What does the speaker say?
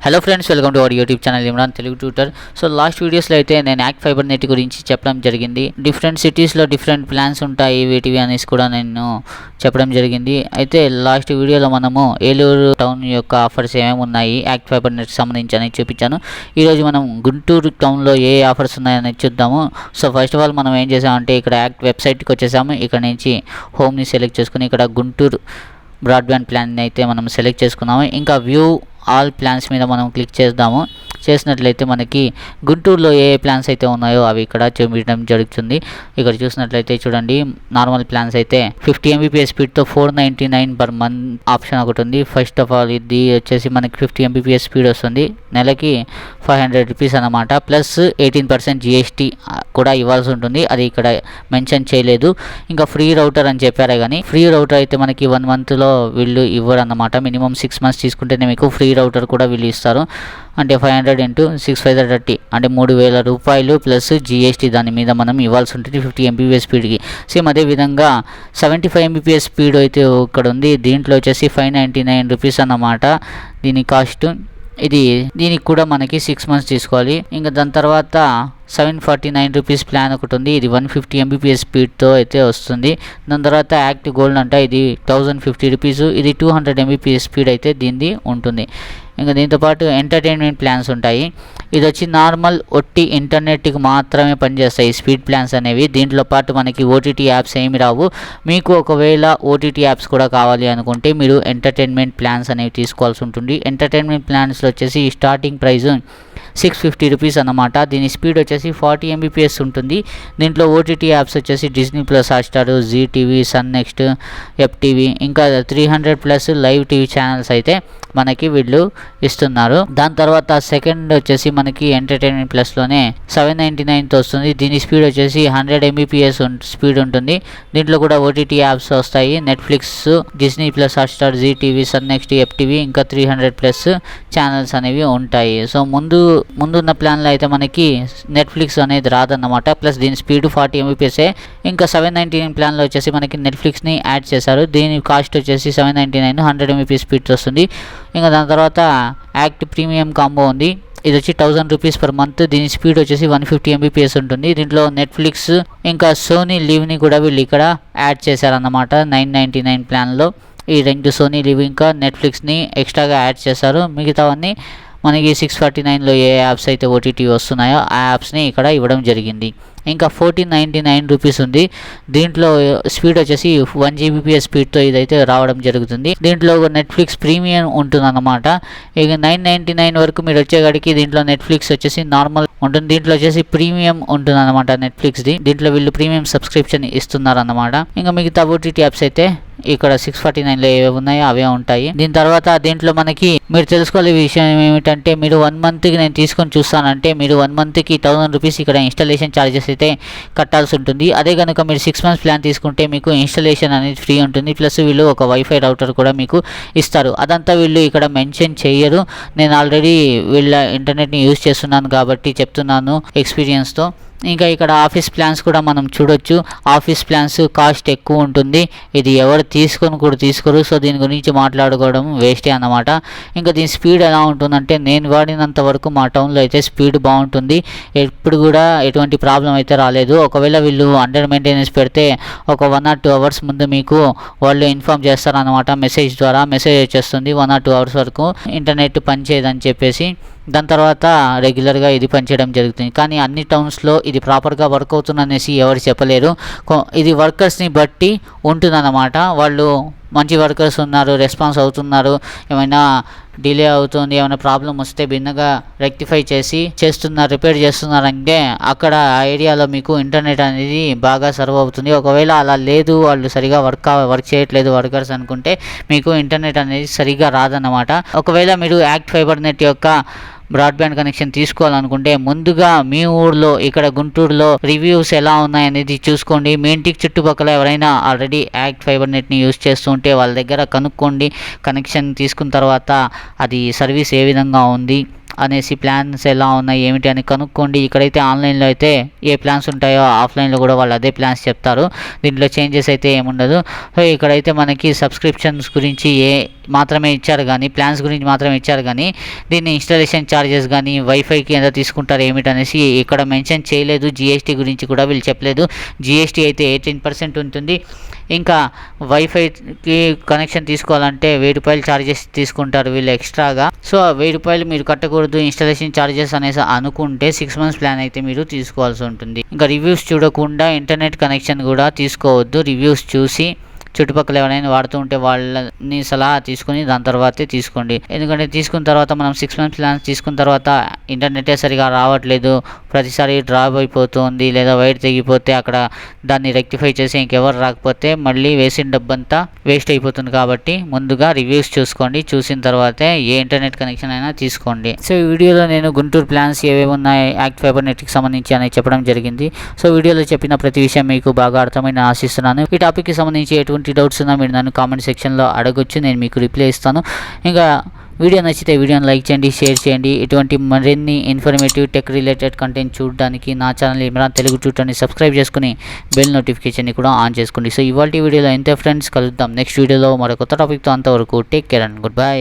Hello friends, welcome to our YouTube channel Imran Telugu tutor. So last వీడియోస్లో అయితే నేను ACT fiber net గురించి చెప్పడం జరిగింది. డిఫరెంట్ సిటీస్లో డిఫరెంట్ ప్లాన్స్ ఉంటాయి వీటివి అనేసి కూడా నేను చెప్పడం జరిగింది. అయితే లాస్ట్ వీడియోలో మనము ఏలూరు టౌన్ యొక్క ఆఫర్స్ ఏమేమి ఉన్నాయి యాక్ట్ ఫైబర్ నెట్ సంబంధించి అనేది చూపించాను. ఈరోజు మనం గుంటూరు టౌన్లో ఏ ఆఫర్స్ ఉన్నాయనేది చూద్దాము. సో ఫస్ట్ ఆఫ్ ఆల్ మనం ఏం చేసామంటే ఇక్కడ యాక్ట్ వెబ్సైట్కి వచ్చేసాము. ఇక్కడ నుంచి హోమ్ని సెలెక్ట్ చేసుకుని ఇక్కడ గుంటూరు బ్రాడ్బ్యాండ్ ప్లాన్ అయితే మనం సెలెక్ట్ చేసుకున్నాము. ఇంకా వ్యూ ఆల్ ప్లాన్స్ మీద మనం క్లిక్ చేద్దాము. చేసినట్లయితే మనకి గుంటూరులో ఏ ప్లాన్స్ అయితే ఉన్నాయో అవి ఇక్కడ చూపించడం జరుగుతుంది. ఇక్కడ చూసినట్లయితే చూడండి, నార్మల్ ప్లాన్స్ అయితే 50 MBPS స్పీడ్తో 499 పర్ మంత్ ఆప్షన్ ఒకటి ఉంది. ఫస్ట్ ఆఫ్ ఆల్ ఇది వచ్చేసి మనకి 50 MBPS స్పీడ్ వస్తుంది. నెలకి 500 రూపీస్ అన్నమాట. ప్లస్ 18% GST కూడా ఇవ్వాల్సి ఉంటుంది. అది ఇక్కడ మెన్షన్ చేయలేదు. ఇంకా ఫ్రీ రౌటర్ అని చెప్పారే కానీ ఫ్రీ రౌటర్ అయితే మనకి 1 మంత్లో వీళ్ళు ఇవ్వరు అన్నమాట. మినిమం 6 మంత్స్ తీసుకుంటేనే మీకు ఫ్రీ రౌటర్ కూడా వీళ్ళు ఇస్తారు. అంటే 500 × 6 5 30 అంటే 3000 రూపాయలు ప్లస్ GST దాని మీద మనం ఇవ్వాల్సి ఉంటుంది 50 MBPS స్పీడ్కి. సేమ్ అదేవిధంగా 75 MBPS స్పీడ్ అయితే ఇక్కడ ఉంది. దీంట్లో వచ్చేసి 599 రూపీస్ అన్నమాట దీని కాస్ట్. దీనికి కూడా మనకి 6 మంత్స్ తీసుకోవాలి. ఇంకా దాని తర్వాత 749 రూపీస్ ప్లాన్ ఒకటి ఉంది. ఇది 150 MBPS స్పీడ్తో అయితే వస్తుంది. దాని తర్వాత యాక్ట్ గోల్డ్ అంట, ఇది 1050 రూపీస్. ఇది 200 MBPS స్పీడ్ అయితే దీనిది ఉంటుంది. ఇంకా దీంతోపాటు ఎంటర్టైన్మెంట్ ప్లాన్స్ ఉంటాయి. ఇది వచ్చి నార్మల్ ఒట్టి ఇంటర్నెట్కి మాత్రమే పనిచేస్తాయి స్పీడ్ ప్లాన్స్ అనేవి. దీంట్లో పాటు మనకి OTT యాప్స్ ఏమి రావు. మీకు ఒకవేళ OTT యాప్స్ కూడా కావాలి అనుకుంటే మీరు ఎంటర్టైన్మెంట్ ప్లాన్స్ అనేవి తీసుకోవాల్సి ఉంటుంది. ఎంటర్టైన్మెంట్ ప్లాన్స్లో వచ్చేసి స్టార్టింగ్ ప్రైస్ 650 రూపీస్ అన్నమాట. దీని స్పీడ్ వచ్చేసి 40 MBPS ఉంటుంది. దీంట్లో OTT యాప్స్ వచ్చేసి Disney plus, Hotstar, Zee TV, Sun NXT, FTV ఇంకా 300+ లైవ్ టీవీ ఛానల్స్ అయితే మనకి వీళ్ళు ఇస్తున్నారు. దాని తర్వాత సెకండ్ వచ్చేసి మనకి ఎంటర్టైన్మెంట్ ప్లస్లోనే 799తో వస్తుంది. దీని స్పీడ్ వచ్చేసి 100 MBPS స్పీడ్ ఉంటుంది. దీంట్లో కూడా OTT యాప్స్ వస్తాయి. Netflix, Disney plus, Hotstar, Zee TV, Sun NXT, FTV ఇంకా 300+ ఛానల్స్ అనేవి ఉంటాయి. సో ముందున్న ప్లాన్లో అయితే మనకి నెట్ఫ్లిక్స్ అనేది రాదన్నమాట. ప్లస్ దీని స్పీడ్ 40 MBPS. ఇంకా 799 ప్లాన్లో వచ్చేసి మనకి నెట్ఫ్లిక్స్ని యాడ్ చేశారు. దీని కాస్ట్ వచ్చేసి 799 100 MBPS స్పీడ్ వస్తుంది. ఇంకా దాని తర్వాత యాక్ట్ ప్రీమియం కాంబో ఉంది. ఇది వచ్చి 1000 రూపీస్ పర్ మంత్. దీని స్పీడ్ వచ్చేసి 150 MBPS ఉంటుంది. దీంట్లో నెట్ఫ్లిక్స్ ఇంకా సోనీ లీవ్ని కూడా వీళ్ళు ఇక్కడ యాడ్ చేశారన్నమాట 999 ప్లాన్లో. ఈ 2 సోనీ లీవ్ ఇంకా నెట్ఫ్లిక్స్ని ఎక్స్ట్రాగా యాడ్ చేశారు. మిగతావన్నీ మనకి 649లో ఏ యాప్స్ అయితే OTT వస్తున్నాయో ఆ యాప్స్ని ఇక్కడ ఇవ్వడం జరిగింది. ఇంకా 1499 రూపీస్ ఉంది. దీంట్లో స్పీడ్ వచ్చేసి 1 Gbps స్పీడ్తో ఇదైతే రావడం జరుగుతుంది. దీంట్లో నెట్ఫ్లిక్స్ ప్రీమియం ఉంటుందన్నమాట. ఇక 999 వరకు మీరు వచ్చేగాడికి దీంట్లో నెట్ఫ్లిక్స్ వచ్చేసి నార్మల్ ఉంటుంది. దీంట్లో వచ్చేసి ప్రీమియం ఉంటుందన్నమాట నెట్ఫ్లిక్స్ది. దీంట్లో వీళ్ళు ప్రీమియం సబ్స్క్రిప్షన్ ఇస్తున్నారన్నమాట. ఇంకా మిగతా OTT యాప్స్ అయితే ఇక్కడ 649లో ఏవి ఉన్నాయో అవే ఉంటాయి. దీని తర్వాత దీంట్లో మనకి మీరు తెలుసుకోవాలి విషయం ఏమిటంటే, మీరు 1 మంత్కి నేను తీసుకొని చూస్తానంటే మీరు 1 మంత్కి 1000 రూపీస్ ఇక్కడ ఇన్స్టాలేషన్ ఛార్జెస్ అయితే కట్టాల్సి ఉంటుంది. అదే కనుక మీరు 6 మంత్స్ ప్లాన్ తీసుకుంటే మీకు ఇన్స్టాలేషన్ అనేది ఫ్రీ ఉంటుంది. ప్లస్ వీళ్ళు ఒక వైఫై రౌటర్ కూడా మీకు ఇస్తారు. అదంతా వీళ్ళు ఇక్కడ మెన్షన్ చేయరు. నేను ఆల్రెడీ వీళ్ళ ఇంటర్నెట్ని యూజ్ చేస్తున్నాను కాబట్టి చెప్తున్నాను ఎక్స్పీరియన్స్తో. ఇంకా ఇక్కడ ఆఫీస్ ప్లాన్స్ కూడా మనం చూడొచ్చు. ఆఫీస్ ప్లాన్స్ కాస్ట్ ఎక్కువ ఉంటుంది. ఇది ఎవరు తీసుకొని కూడా తీసుకోరు. సో దీని గురించి మాట్లాడుకోవడం వేస్టే అన్నమాట. ఇంకా దీని స్పీడ్ ఎలా ఉంటుందంటే, నేను వాడినంత వరకు మా టౌన్లో అయితే స్పీడ్ బాగుంటుంది. ఎప్పుడు కూడా ఎటువంటి ప్రాబ్లం అయితే రాలేదు. ఒకవేళ వీళ్ళు అండర్ మెయింటెనెన్స్ పెడితే ఒక 1 or 2 అవర్స్ ముందు మీకు వాళ్ళు ఇన్ఫామ్ చేస్తారన్నమాట. మెసేజ్ ద్వారా మెసేజ్ వచ్చేస్తుంది 1 or 2 అవర్స్ వరకు ఇంటర్నెట్ పనిచేయదని చెప్పేసి. దాని తర్వాత రెగ్యులర్గా ఇది పనిచేయడం జరుగుతుంది. కానీ అన్ని టౌన్స్లో ఇది ప్రాపర్గా వర్క్ అవుతుందనేసి ఎవరు చెప్పలేరు. ఇది వర్కర్స్ని బట్టి ఉంటుందన్నమాట. వాళ్ళు మంచి వర్కర్స్ ఉన్నారు, రెస్పాన్స్ అవుతున్నారు, ఏమైనా డిలే అవుతుంది, ఏమైనా ప్రాబ్లం వస్తే భిన్నగా రెక్టిఫై రిపేర్ చేస్తున్నారంటే అక్కడ ఆ ఏరియాలో మీకు ఇంటర్నెట్ అనేది బాగా సర్వ్ అవుతుంది. ఒకవేళ అలా లేదు, వాళ్ళు సరిగా వర్క్ చేయట్లేదు వర్కర్స్ అనుకుంటే మీకు ఇంటర్నెట్ అనేది సరిగా రాదన్నమాట. ఒకవేళ మీరు యాక్ట్ ఫైబర్ నెట్ యొక్క బ్రాడ్బ్యాండ్ కనెక్షన్ తీసుకోవాలనుకుంటే ముందుగా మీ ఊర్లో ఇక్కడ గుంటూరులో రివ్యూస్ ఎలా ఉన్నాయనేది చూసుకోండి. మీ ఇంటికి చుట్టుపక్కల ఎవరైనా ఆల్రెడీ యాక్ట్ ఫైబర్ నెట్ని యూజ్ చేస్తుంటే వాళ్ళ దగ్గర కనుక్కోండి. కనెక్షన్ తీసుకున్న తర్వాత అది సర్వీస్ ఏ విధంగా ఉంది అనేసి, ప్లాన్స్ ఎలా ఉన్నాయి ఏమిటి అని కనుక్కోండి. ఇక్కడైతే ఆన్లైన్లో అయితే ఏ ప్లాన్స్ ఉంటాయో ఆఫ్లైన్లో కూడా వాళ్ళు అదే ప్లాన్స్ చెప్తారు. దీంట్లో చేంజెస్ అయితే ఏముండదు. సో ఇక్కడైతే మనకి సబ్స్క్రిప్షన్స్ గురించి మాత్రమే ఇచ్చారు కానీ, ప్లాన్స్ గురించి మాత్రమే ఇచ్చారు కానీ దీన్ని ఇన్స్టాలేషన్ ఛార్జెస్ కానీ వైఫైకి ఎంత తీసుకుంటారు ఏమిటనేసి ఇక్కడ మెన్షన్ చేయలేదు. జిఎస్టీ గురించి కూడా వీళ్ళు చెప్పలేదు. జిఎస్టీ అయితే 18% ఉంటుంది. ఇంకా వైఫైకి కనెక్షన్ తీసుకోవాలంటే ₹1000 ఛార్జెస్ తీసుకుంటారు వీళ్ళు ఎక్స్ట్రాగా. సో ₹1000 మీరు కట్టకూడదు ఇన్స్టాలేషన్ ఛార్జెస్ అనేసి అనుకుంటే 6 months ప్లాన్ అయితే మీరు తీసుకోవాల్సి ఉంటుంది. ఇంకా రివ్యూస్ చూడకుండా ఇంటర్నెట్ కనెక్షన్ కూడా తీసుకోవద్దు. రివ్యూస్ చూసి చుట్టుపక్కల ఎవరైనా వాడుతూ ఉంటే వాళ్ళని సలహా తీసుకుని దాని తర్వాతే తీసుకోండి. ఎందుకంటే తీసుకున్న తర్వాత మనం 6 months ప్లాన్ తీసుకున్న తర్వాత ఇంటర్నెటే సరిగా రావట్లేదు, ప్రతిసారి డ్రాప్ అయిపోతుంది, లేదా వైర్ తెగిపోతే అక్కడ దాన్ని రెక్టిఫై చేసి ఇంకెవరు రాకపోతే మళ్ళీ వేసిన డబ్బంతా వేస్ట్ అయిపోతుంది. కాబట్టి ముందుగా రివ్యూస్ చూసుకోండి. చూసిన తర్వాతే ఏ ఇంటర్నెట్ కనెక్షన్ అయినా తీసుకోండి. సో ఈ వీడియోలో నేను గుంటూరు ప్లాన్స్ ఏవేవి ఉన్నాయి యాక్ట్ ఫైబర్ నెట్కి సంబంధించి అని చెప్పడం జరిగింది. సో వీడియోలో చెప్పిన ప్రతి విషయం మీకు బాగా అర్థమైందని ఆశిస్తున్నాను. ఈ టాపిక్కి సంబంధించి ఎటువంటి డౌట్స్ ఉన్నా మీరు నన్ను కామెంట్ సెక్షన్లో అడగొచ్చు, నేను మీకు రిప్లై ఇస్తాను. ఇంకా వీడియో నచ్చితే వీడియోని లైక్ చేయండి, షేర్ చేయండి. ఇటువంటి మరిన్ని ఇన్ఫర్మేటివ్ టెక్ రిలేటెడ్ కంటెంట్ చూడడానికి నా ఛానల్ ఇమ్రాన్ తెలుగు ట్యూటర్ని సబ్స్క్రైబ్ చేసుకుని బెల్ నోటిఫికేషన్ని కూడా ఆన్ చేసుకోండి. సో ఇవాళ వీడియోలో ఇంతే ఫ్రెండ్స్, కలుద్దాం నెక్స్ట్ వీడియోలో మరో కొత్త టాపిక్తో. అంతవరకు take care and good bye.